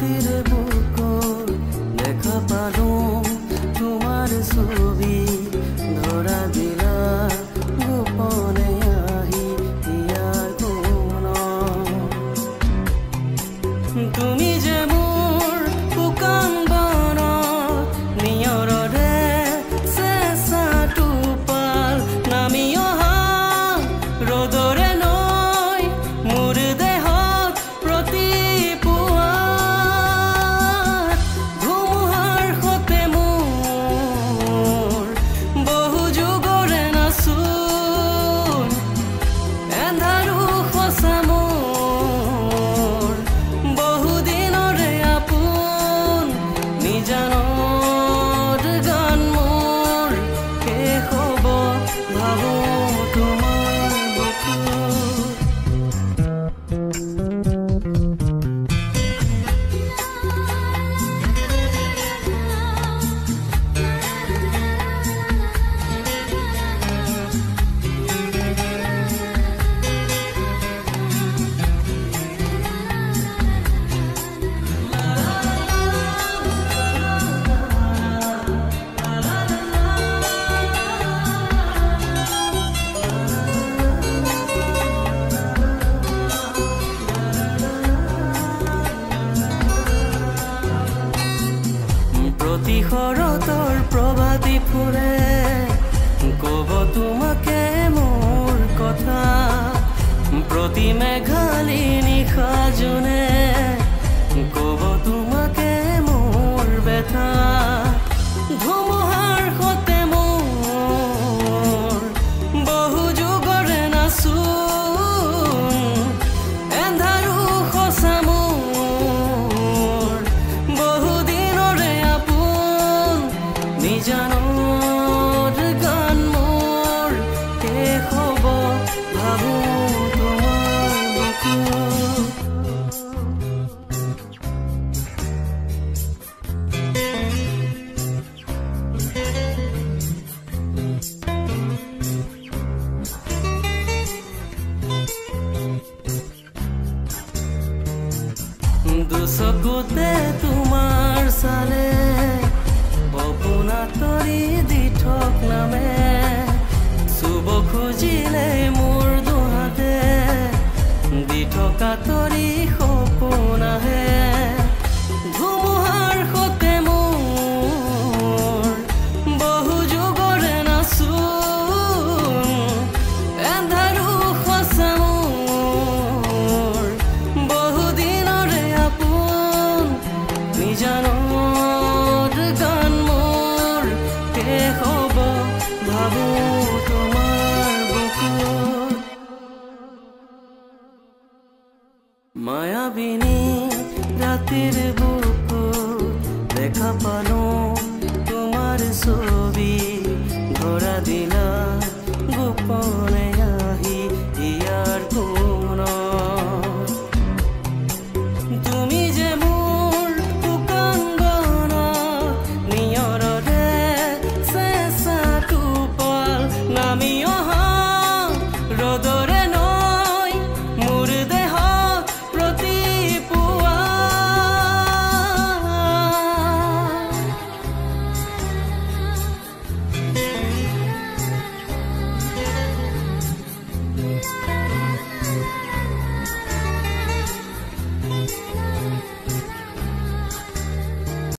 ৰাতিৰ বুকুত দেখা পালোঁ তোমাৰ ছবি ধৰা দিলা গোপনে আহি ইয়াৰ কোণত তুমি যে মোৰ শুকান বনত নিয়ৰৰে চেঁচা টোপাল নামি অহা ৰ'দৰে নৈ মোৰ দেহত প্ৰতিপুৱা ধুমুহাৰ সতে মোৰ বহু যুগৰে নাচোন এন্ধাৰো সঁচা মোৰ বহু দিনৰে আপোন নিজানত গান মোৰ শেষ হ'ব ভাবোঁ তোমাৰ বুকুত প্ৰতি শৰতৰ প্ৰভাতী ফুলে ক'ব তোমাকে মোৰ কথা প্ৰতি মেঘালী নিশা জোনে ক'ব তোমাকে মোৰ ব্যথা ধুমুহাৰ সতে মোৰ বহু যুগৰে নাচোন এন্ধাৰো সঁচা মোৰ বহু দিনৰে আপোন নিজানত গান মোৰ শেষ হ'ব ভাবোঁ তোমাৰ বুকুত দুচকুতে তোমাৰ চালে সপোনা তৰি দি থক নামে চুব খুজিলে মোৰ দুহাতে দি থকা তৰি সপোন আহে ধুমুহাৰ সতে মোৰ বহু যুগৰে নাচোন এন্ধাৰো সঁচা মোৰ বহু দিনৰে আপোন নিজানত গান মোৰ শেষ হ'ব ভাবোঁ তোমাৰ বুকুত মায়াবিনী ৰাতিৰ